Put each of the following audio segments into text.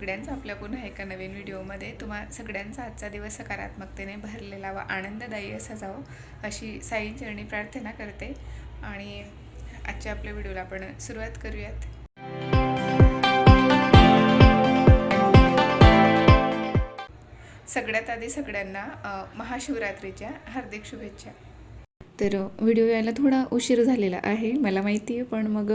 सगळ्यांचं आपल्या पुन्हा एका नवीन व्हिडिओमध्ये तुम्हा सगळ्यांचा आजचा दिवस सकारात्मकतेने भरलेला व आनंददायी असा जावो अशी साईंचरणी प्रार्थना करते. आणि आजच्या आपल्या व्हिडिओला आपण सुरुवात करूयात. सगळ्यात आधी सगळ्यांना महाशिवरात्रीच्या हार्दिक शुभेच्छा. तर व्हिडिओ यायला थोडा उशीर झालेला आहे मला माहिती आहे, पण मग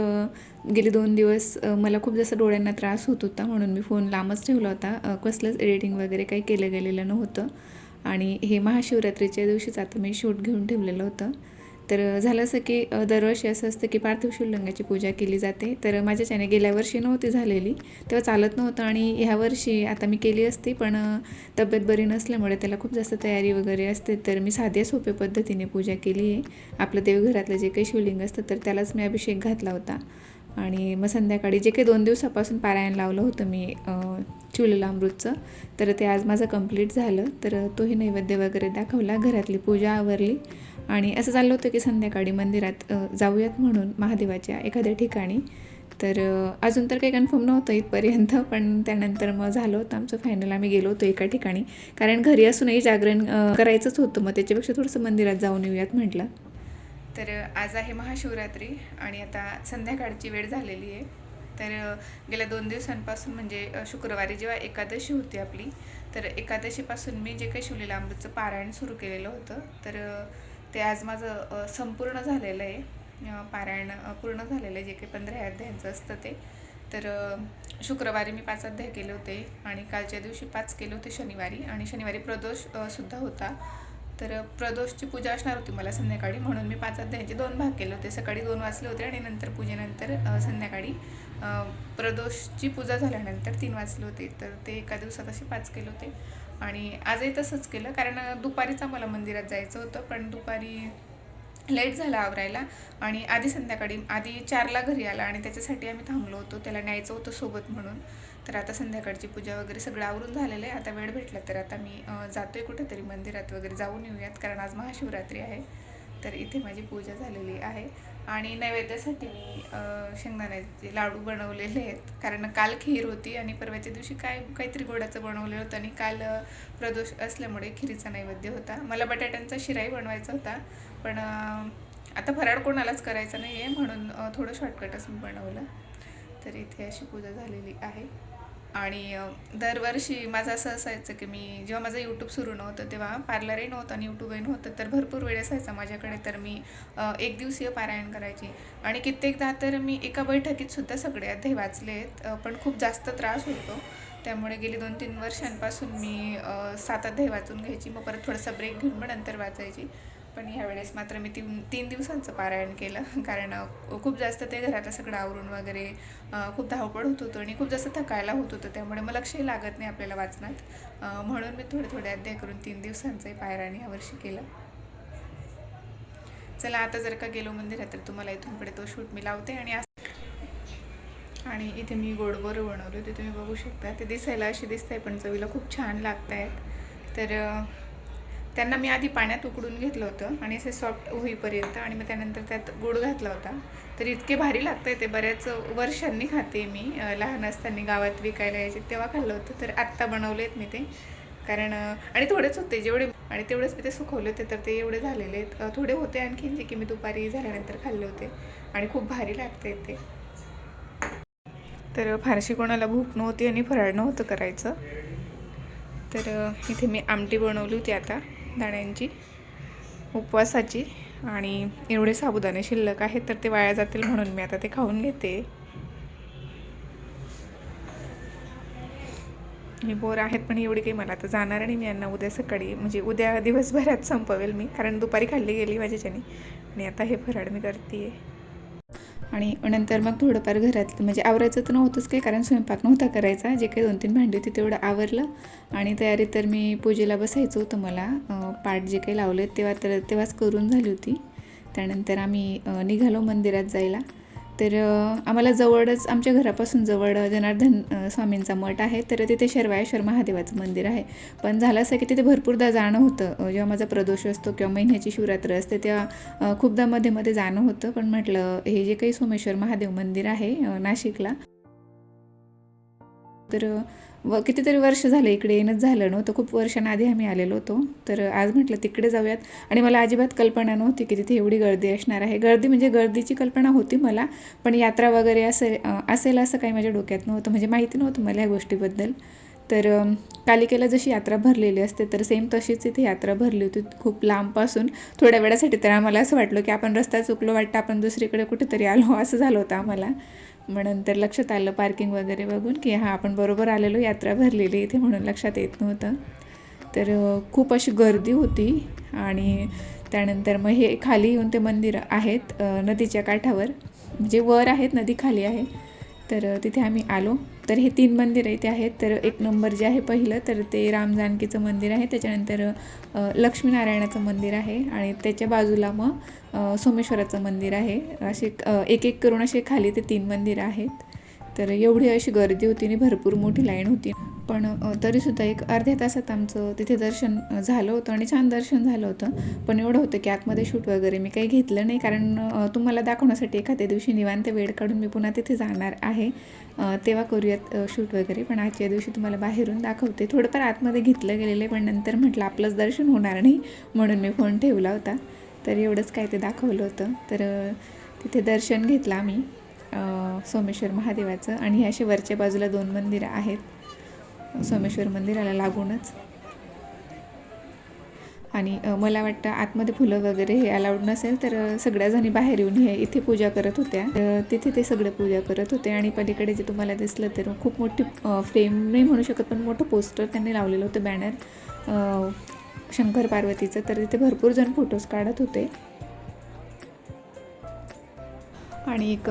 गेले 2 दिवस मला खूप जास्त डोळ्यांना त्रास होत होता म्हणून मी फोन लांबच ठेवला होता. कसलंच एडिटिंग वगैरे काही केलं गेलेलं नव्हतं आणि हे महाशिवरात्रीच्या दिवशीच आता मी शूट घेऊन ठेवलेलं होतं. तर झालं असं की दरवर्षी असं असतं की पार्थिव शिवलिंगाची पूजा केली जाते. तर माझ्याच्याने गेल्या वर्षी नव्हती झालेली, तेव्हा चालत नव्हतं आणि ह्या वर्षी आता मी केली असती, पण तब्येत बरी नसल्यामुळे त्याला खूप जास्त तयारी वगैरे असते. तर मी साध्या सोप्या पद्धतीने पूजा केली आहे. आपलं देवघरातलं जे काही शिवलिंग असतं तर त्यालाच मी अभिषेक घातला होता. आणि मग संध्याकाळी जे काही 2 दिवसापासून पारायण लावलं होतं मी चिवलेलं अमृतचं, तर ते आज माझं कंप्लीट झालं. तर तोही नैवेद्य वगैरे दाखवला, घरातली पूजा आवरली आणि असं चाललं होतं की संध्याकाळी मंदिरात जाऊयात म्हणून महादेवाच्या एखाद्या ठिकाणी. तर अजून तर काही कन्फर्म नव्हतं इथपर्यंत, पण त्यानंतर मग झालं होतं आमचं फायनल. आम्ही गेलो होतो एका ठिकाणी, कारण घरी असूनही जागरण करायचंच होतं. मग त्याच्यापेक्षा थोडंसं मंदिरात जाऊन येऊयात म्हटलं. तर आज आहे महाशिवरात्री आणि आता संध्याकाळची वेळ झालेली आहे. तर गेल्या 2 दिवसांपासून म्हणजे शुक्रवारी जेव्हा एकादशी होती आपली, तर एकादशीपासून मी जे काही शिवलेलं अमृतचं पारायण सुरू केलेलं होतं, तर ते आज माझं संपूर्ण झालेलं आहे. पारायण पूर्ण झालेलं आहे, जे काही 15 अध्यायांचं असतं ते. तर शुक्रवारी मी 5 अध्याय केले होते आणि कालच्या दिवशी 5 केले होते शनिवारी, आणि शनिवारी प्रदोष सुद्धा होता. तर प्रदोषची पूजा असणार होती मला संध्याकाळी, म्हणून मी 5 अध्यायांचे 2 भाग केले होते. सकाळी 2 वाचले होते आणि नंतर पूजेनंतर संध्याकाळी प्रदोषची पूजा झाल्यानंतर 3 वाचले होते. तर ते एका दिवसात असे 5 केले होते. आणि आजही तसंच केलं, कारण दुपारीच आम्हाला मंदिरात जायचं होतं, पण दुपारी लेट झाला आवरायला आणि आधी 4ला घरी आला आणि त्याच्यासाठी आम्ही थांबलो होतो, त्याला न्यायचं होतं सोबत म्हणून. तर आता संध्याकाळची पूजा वगैरे सगळं आवरून झालेलं आहे. आता वेळ भेटला तर आता मी जातो आहे कुठेतरी मंदिरात वगैरे जाऊन येऊयात, कारण आज महाशिवरात्री आहे. तर इथे माझी पूजा झालेली आहे आणि नैवेद्यासाठी मी शेंगदाण्याचे लाडू बनवलेले आहेत, कारण काल खीर होती आणि परवाच्या दिवशी काहीतरी गोडाचं बनवलेलं होतं आणि काल प्रदोष असल्यामुळे खिरीचा नैवेद्य होता. मला बटाट्यांचा शिराही बनवायचा होता, पण आता फराळ कोणालाच करायचा नाही आहे म्हणून थोडं शॉर्टकटच मी बनवलं. तर इथे अशी पूजा झालेली आहे. आणि दरवर्षी माझं असं असायचं की मी जेव्हा माझं यूट्यूब सुरू नव्हतं तेव्हा पार्लरही नव्हतं आणि यूट्यूबही नव्हतं, तर भरपूर वेळ असायचा माझ्याकडे. तर मी 1 दिवसीय पारायण करायची आणि कित्येकदा तर मी एका बैठकीतसुद्धा सगळे अध्याय वाचले आहेत. पण खूप जास्त त्रास होतो, त्यामुळे गेली 2-3 वर्षांपासून मी 7 अध्याय वाचून घ्यायची, मग परत थोडासा ब्रेक घेऊन मग नंतर वाचायची. पण ह्यावेळेस मात्र मी 3 दिवसांचं पारायण केलं, कारण खूप जास्त ते घरातलं सगळं आवरून वगैरे खूप धावपळ होत होतं आणि खूप जास्त थकायला होत होतं, त्यामुळे मग लक्षही लागत नाही आपल्याला वाचनात. म्हणून मी थोडे अध्याय करून 3 दिवसांचंही पारायण यावर्षी केलं. चला, आता जर का गेलो मंदिरात तर तुम्हाला इथून पुढे तो शूट मी लावते. आणि इथे मी गोडबोर बनवले होते, तुम्ही बघू शकता. ते दिसायला अशी दिसत आहे पण चवीला खूप छान लागत आहेत. तर त्यांना मी आधी पाण्यात उकडून घेतलं होतं आणि असे सॉफ्ट होईपर्यंत, आणि मग त्यानंतर त्यात गूळ घातला होता. तर इतके भारी लागतं आहे ते. बऱ्याच वर्षांनी खाते मी. लहान असताना गावात विकायला यायचे तेव्हा खाल्लं होतं, तर आत्ता बनवले आहेत मी ते. कारण आणि थोडेच होते जेवढे, आणि तेवढेच मी ते सुकवले होते, तर ते एवढे झालेले आहेत. थोडे होते आणखीन, जे की मी दुपारी झाल्यानंतर खाल्ले होते आणि खूप भारी लागते ते. तर फारशी कोणाला भूक नव्हती आणि फराळ नव्हतं करायचं, तर इथे मी आमटी बनवली होती आता दाण्यांची उपवासाची, आणि एवढे साबुदाणे शिल्लक आहेत तर ते वाया जातील म्हणून मी आता ते खाऊन घेते. हे बोर आहेत पण एवढी काही मला आता जाणार, आणि मी यांना उद्या सकाळी म्हणजे उद्या दिवसभरात संपवेल मी, कारण दुपारी खाल्ली गेली माझ्याच्याने. आणि आता हे फराळ मी करते. आणि नंतर मग थोडंफार घरात म्हणजे आवरायचं तर नव्हतंच काही, कारण स्वयंपाक नव्हता करायचा. जे काही 2-3 भांडी होती तेवढं आवरलं आणि तयारी तर मी पूजेला बसायचं होतं मला. पाठ जे काही लावले तेव्हाच करून झाली होती. त्यानंतर आम्ही निघालो मंदिरात जायला. तर आम्हाला जवळच, आमच्या घरापासून जवळ जनार्दन स्वामींचा मठ आहे, तर तिथे शर्वायेश्वर महादेवाचं मंदिर आहे. पण झालं असं की तिथे भरपूरदा जाणं होतं. जेव्हा माझा प्रदोष असतो किंवा महिन्याची शिवरात्र असते तेव्हा खूपदा मध्ये मध्ये जाणं होतं. पण म्हटलं हे जे काही सोमेश्वर महादेव मंदिर आहे नाशिकला, तर कितीतरी वर्ष झालं इकडे येणंच झालं नव्हतं. खूप वर्षांआधी आम्ही आलेलो होतो. तर आज म्हटलं तिकडे जाऊयात. आणि मला अजिबात कल्पना नव्हती की तिथे एवढी गर्दी असणार आहे. गर्दी म्हणजे गर्दीची कल्पना होती मला, पण यात्रा वगैरे असेल असं काही माझ्या डोक्यात नव्हतं, म्हणजे माहिती नव्हतं मला या गोष्टीबद्दल. तर कालिकेला जशी यात्रा भरलेली असते तर सेम तशीच इथे यात्रा भरली होती, खूप लांबपासून. थोड्या वेळासाठी तर आम्हाला असं वाटलं की आपण रस्ता चुकलो वाटतं, आपण दुसरीकडे कुठेतरी आलो असं झालं होतं आम्हाला. मग नंतर लक्षात आलं पार्किंग वगैरे बघून की हां आपण बरोबर आलेलो, यात्रा भरलेली इथे, म्हणून लक्षात येत नव्हतं. तर खूप अशी गर्दी होती. आणि त्यानंतर मग हे खाली येऊन ते मंदिर आहेत नदीच्या काठावर, म्हणजे वर आहेत, नदी खाली आहे. तर तिथे आम्ही आलो. तर हे 3 मंदिर इथे आहेत. तर एक नंबर जे आहे पहिलं तर ते राम जानकीचं मंदिर आहे. त्याच्यानंतर लक्ष्मीनारायणाचं मंदिर आहे आणि त्याच्या बाजूला मग सोमेश्वराचं मंदिर आहे. असे एक एक करून असे खाली ते 3 मंदिरं आहेत. तर एवढी अशी गर्दी होती आणि भरपूर मोठी लाईन होती. पण तरीसुद्धा एक अर्ध्या तासात आमचं तिथे दर्शन झालं होतं आणि छान दर्शन झालं होतं. पण एवढं होतं की आतमध्ये शूट वगैरे मी काही घेतलं नाही, कारण तुम्हाला दाखवण्यासाठी एखाद्या दिवशी निवांत वेळ काढून मी पुन्हा तिथे जाणार आहे, तेव्हा करूयात शूट वगैरे. पण आजच्या दिवशी तुम्हाला बाहेरून दाखवते. थोडंफार आतमध्ये घेतलं गेलेलं आहे, पण नंतर म्हटलं आपलंच दर्शन होणार नाही म्हणून मी फोन ठेवला होता. तर एवढंच काय ते दाखवलं होतं. तर तिथे दर्शन घेतलं आम्ही सोमेश्वर महादेवाचं. आणि हे असे वरच्या बाजूला 2 मंदिरं आहेत सोमेश्वर मंदिराला लागूनच. आणि मला वाटतं आतमध्ये फुलं वगैरे हे अलाउड नसेल, तर सगळ्याजणी बाहेर येऊन हे इथे पूजा करत होत्या. तिथे ते सगळे पूजा करत होते. आणि पलीकडे जे तुम्हाला दिसलं तर खूप मोठी फ्रेम नाही म्हणू शकत, पण मोठं पोस्टर त्यांनी लावलेलं होतं, बॅनर शंकर पार्वतीचं. तर तिथे भरपूर जण फोटोज काढत होते. आणि एक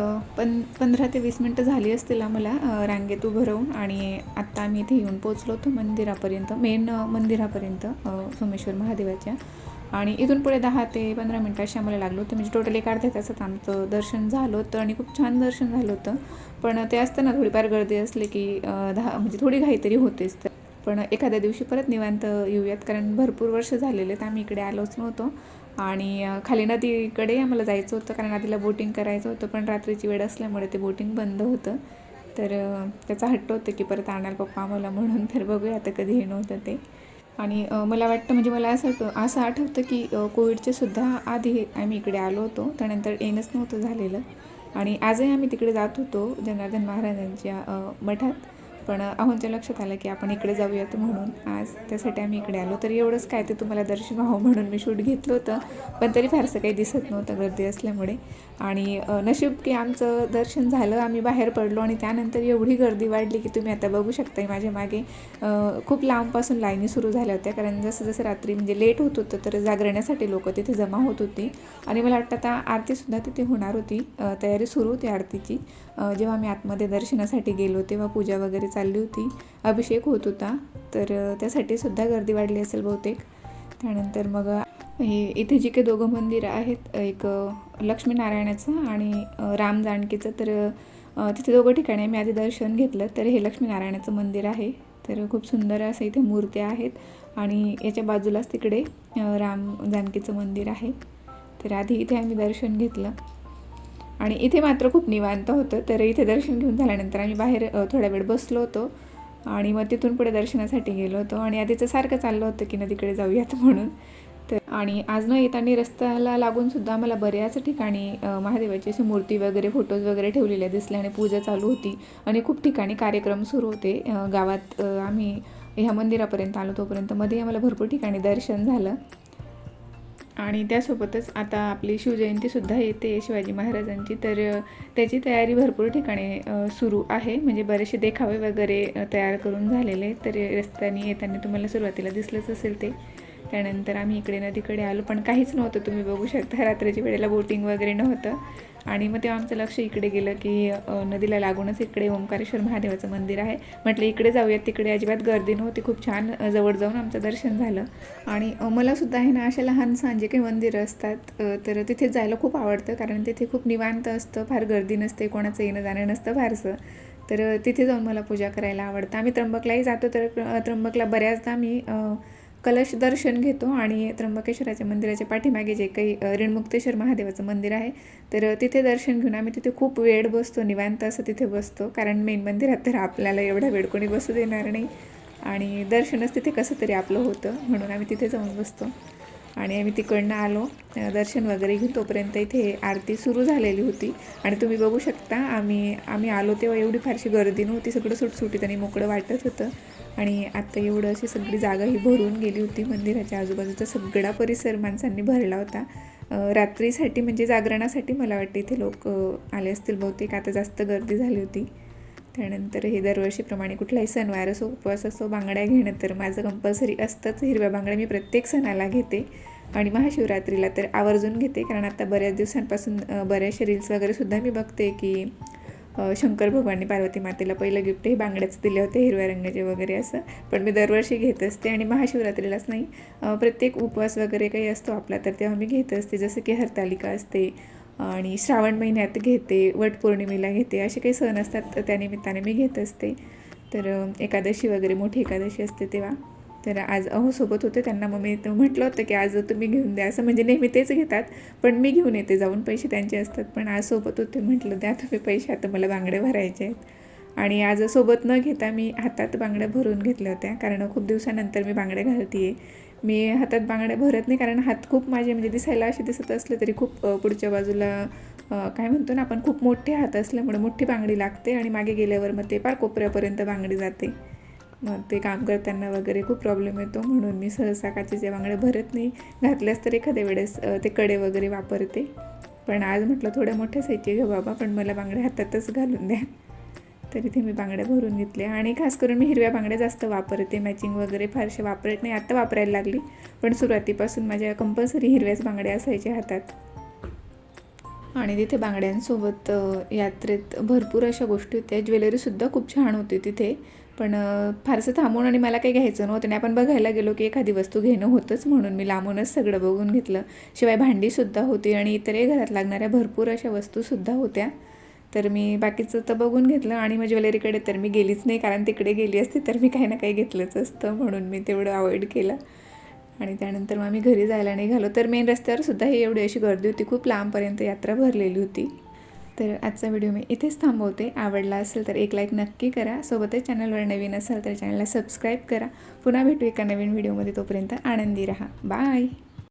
15 ते 20 मिनटं झाली असतील आम्हाला रांगेत उभं राहून. आणि आत्ता आम्ही इथे येऊन पोचलो होतो मंदिरापर्यंत, मेन मंदिरापर्यंत सोमेश्वर महादेवाच्या. आणि इथून पुढे 10 ते 15 मिनटं अशी आम्हाला लागलं होतं, म्हणजे टोटल एक अर्ध्या तासात आमचं दर्शन झालं होतं. आणि खूप छान दर्शन झालं होतं. पण ते असतं ना, थोडीफार गर्दी असले की म्हणजे थोडी घाई तरी होतेच. तर पण एखाद्या दिवशी परत निवांत येऊयात, कारण भरपूर वर्ष झालेले आहेत आम्ही इकडे आलोच नव्हतो. आणि खाली नदीकडे आम्हाला जायचं होतं, कारण आधीला बोटिंग करायचं होतं, पण रात्रीची वेळ असल्यामुळे ते बोटिंग बंद होतं. तर त्याचा हट्ट होतं की परत आणाल पप्पा आम्हाला म्हणून. तर बघूया आता कधी येणं होतं ते. आणि मला वाटतं, म्हणजे मला असं आठवतं की कोविडचे सुद्धा आधी आम्ही इकडे आलो होतो, त्यानंतर येणंच नव्हतं झालेलं. आणि आजही आम्ही तिकडे जात होतो जनार्दन महाराजांच्या मठात. पण आहोंच्या लक्षात आलं की आपण इकडे जाऊयात म्हणून आज, त्यासाठी आम्ही इकडे आलो. तर एवढंच काय ते तुम्हाला दर्शन व्हावं म्हणून मी शूट घेतलं होतं, पण तरी फारसं काही दिसत नव्हतं गर्दी असल्यामुळे. आणि नशीब की आमचं दर्शन झालं, आम्ही बाहेर पडलो. आणि त्यानंतर एवढी गर्दी वाढली की तुम्ही आता बघू शकताय माझ्या मागे खूप लांबपासून लाईनी सुरू झाल्या होत्या, कारण जसं जसं रात्री म्हणजे लेट होत होतं तर जागरण्यासाठी लोक तिथे जमा होत होती. आणि मला वाटतं आता आरतीसुद्धा तिथे होणार होती, तयारी सुरू होती आरतीची. जेव्हा मी आतमध्ये दर्शनासाठी गेलो तेव्हा पूजा वगैरे चालली होती, अभिषेक होत होता. तर त्यासाठी सुद्धा गर्दी वाढली असेल बहुतेक. त्यानंतर मग हे इथे जी काही दोघं मंदिरं आहेत, एक लक्ष्मीनारायणाचं आणि राम जानकीचं. तर तिथे दोघं ठिकाणी मी आधी दर्शन घेतलं. तर हे लक्ष्मीनारायणाचं मंदिर आहे. तर खूप सुंदर असं इथे मूर्त्या आहेत. आणि याच्या बाजूलाच तिकडे राम जानकीचं मंदिर आहे. तर आधी इथे आम्ही दर्शन घेतलं. आणि इथे मात्र खूप निवांत होतं. तर इथे दर्शन घेऊन झाल्यानंतर आम्ही बाहेर थोडा वेळ बसलो होतो. आणि मग तिथून पुढे दर्शनासाठी गेलो होतो. आणि आधीचं सारखं चाललं होतं की नदीकडे जाऊयात म्हणून. तर आणि आज न येताना रस्त्याला लागूनसुद्धा आम्हाला बऱ्याच ठिकाणी महादेवाची अशी मूर्ती वगैरे, फोटोज वगैरे ठेवलेल्या दिसल्या. आणि पूजा चालू होती आणि खूप ठिकाणी कार्यक्रम सुरू होते गावात. आम्ही ह्या मंदिरापर्यंत आलो तोपर्यंत मध्ये आम्हाला भरपूर ठिकाणी दर्शन झालं. आणि त्यासोबतच आता आपली शिवजयंतीसुद्धा येते शिवाजी महाराजांची. तर त्याची तयारी भरपूर ठिकाणी सुरू आहे, म्हणजे बरेचसे देखावे वगैरे तयार करून झालेले. तर रस्त्याने येताना तुम्हाला सुरुवातीला दिसलंच असेल ते. त्यानंतर आम्ही इकडे नदीकडे आलो, पण काहीच नव्हतं, तुम्ही बघू शकता रात्रीच्या वेळेला बोटिंग वगैरे नव्हतं. आणि मग तेव्हा आमचं लक्ष इकडे गेलं की नदीला लागूनच इकडे ओंकारेश्वर महादेवाचं मंदिर आहे. म्हटलं इकडे जाऊयात, तिकडे अजिबात गर्दी नव्हती, खूप छान जवळ जाऊन आमचं दर्शन झालं. आणि मलासुद्धा आहे ना अशा लहानसहान जे काही मंदिरं असतात तर तिथे जायला खूप आवडतं, कारण तिथे खूप निवांत असतं, फार गर्दी नसते, कोणाचं येणं जाणं नसतं फारसं. तर तिथे जाऊन मला पूजा करायला आवडतं. आम्ही त्र्यंबकलाही जातो, तर त्र्यंबकला बऱ्याचदा आम्ही कलश दर्शन घेतो आणि त्र्यंबकेश्वराच्या मंदिराच्या पाठीमागे जे काही ऋणमुक्तेश्वर महादेवाचं मंदिर आहे तर तिथे दर्शन घेऊन आम्ही तिथे खूप वेळ बसतो, निवांत असं तिथे बसतो, कारण मेन मंदिरात तर आपल्याला एवढा वेळ कोणी बसू देणार नाही आणि दर्शनच तिथे कसं तरी आपलं होतं, म्हणून आम्ही तिथे जाऊन बसतो. आणि आम्ही तिकडनं आलो, दर्शन वगैरे घेऊन तोपर्यंत इथे आरती सुरू झालेली होती आणि तुम्ही बघू शकता आम्ही आलो तेव्हा एवढी फारशी गर्दी नव्हती, सगळं सुटसुटीत आणि मोकळं वाटत होतं. आणि आत्ता एवढं अशी सगळी जागा ही भरून गेली होती, मंदिराच्या आजूबाजूचा सगळा परिसर माणसांनी भरला होता. रात्रीसाठी म्हणजे जागरणासाठी मला वाटतं इथे लोक आले असतील बहुतेक, आता जास्त गर्दी झाली होती. त्यानंतर हे दरवर्षीप्रमाणे कुठलाही सणवार असो, उपवास असो, बांगड्या घेणं तर माझं कंपल्सरी असतंच. हिरव्या बांगड्या मी प्रत्येक सणाला घेते आणि महाशिवरात्रीला तर आवर्जून घेते, कारण आता बऱ्याच दिवसांपासून बऱ्याचशा रील्स वगैरेसुद्धा मी बघते की शंकर भगवाननी पार्वती मातेला पहिलं गिफ्ट हे बांगड्याच दिले होते, हिरव्या रंगाचे वगैरे असं. पण मी दरवर्षी घेत असते आणि महाशिवरात्रीलाच नाही, प्रत्येक उपवास वगैरे काही असतो आपला तर तेव्हा मी घेत असते, जसं की हरतालिका असते आणि श्रावण महिन्यात घेते, वटपौर्णिमेला घेते, असे काही सण असतात तर त्यानिमित्ताने मी घेत असते. तर एकादशी वगैरे मोठी एकादशी असते तेव्हा. तर आज सोबत होते, त्यांना मग मी म्हटलं होतं की आज तुम्ही घेऊन द्या, असं म्हणजे नेहमी तेच घेतात पण मी घेऊन येते जाऊन, पैसे त्यांचे असतात, पण आज सोबत होते, म्हटलं द्या तुम्ही पैसे, आता मला बांगड्या भरायचे आहेत. आणि आज सोबत न घेता मी हातात बांगड्या भरून घेतल्या होत्या, कारण खूप दिवसानंतर मी बांगड्या घालते आहे. मी हातात बांगड्या भरत नाही, कारण हात खूप माझे म्हणजे दिसायला असे दिसत असले तरी खूप पुढच्या बाजूला काय म्हणतो ना आपण, खूप मोठे हात असल्यामुळे मोठी बांगडी लागते आणि मागे गेल्यावर मग ते पार कोपऱ्यापर्यंत बांगडी जाते, मग ते काम करताना वगैरे खूप प्रॉब्लेम येतो, म्हणून मी सहसा काचेच्या बांगड्या भरत नाही. घातल्यास तर एखाद्या वेळेस ते कडे वगैरे वापरते, पण आज म्हटलं थोड्या मोठ्या साईजचे घेऊ बाबा, पण मला बांगड्या हातातच घालून द्या. तर इथे मी बांगड्या भरून घेतल्या आणि खास करून मी हिरव्या बांगड्या जास्त वापरते, मॅचिंग वगैरे फारसे वापरत नाही, आत्ता वापरायला लागली, पण सुरुवातीपासून माझ्या कंपल्सरी हिरव्याच बांगड्या असायच्या हातात. आणि तिथे बांगड्यांसोबत यात्रेत भरपूर अशा गोष्टी होत्या, ज्वेलरीसुद्धा खूप छान होती तिथे, पण फारसं थांबून आणि मला काही घ्यायचं नव्हतं आणि आपण बघायला गेलो की एखादी वस्तू घेणं होतंच, म्हणून मी लांबूनच सगळं बघून घेतलं. शिवाय भांडीसुद्धा होती आणि इतरही घरात लागणाऱ्या भरपूर अशा वस्तूसुद्धा होत्या, तर मी बाकीचं तर बघून घेतलं. आणि मग ज्वेलरीकडे तर मी गेलीच नाही, कारण तिकडे गेली असते तर मी काही ना काही घेतलंच असतं, म्हणून मी तेवढं अवॉइड केलं. आणि त्यानंतर मग आम्ही घरी जायला निघालो, तर मेन रस्त्यावरसुद्धा ही एवढी अशी गर्दी होती, खूप लांबपर्यंत यात्रा भरलेली होती. तर आजचा व्हिडिओ मी इथेच थांबवते. आवडला असेल तर एक लाईक नक्की करा, सोबतच चॅनलवर नवीन असाल तर चॅनलला सबस्क्राईब करा. पुन्हा भेटू एका नवीन व्हिडिओमध्ये, तोपर्यंत आनंदी राहा. बाय.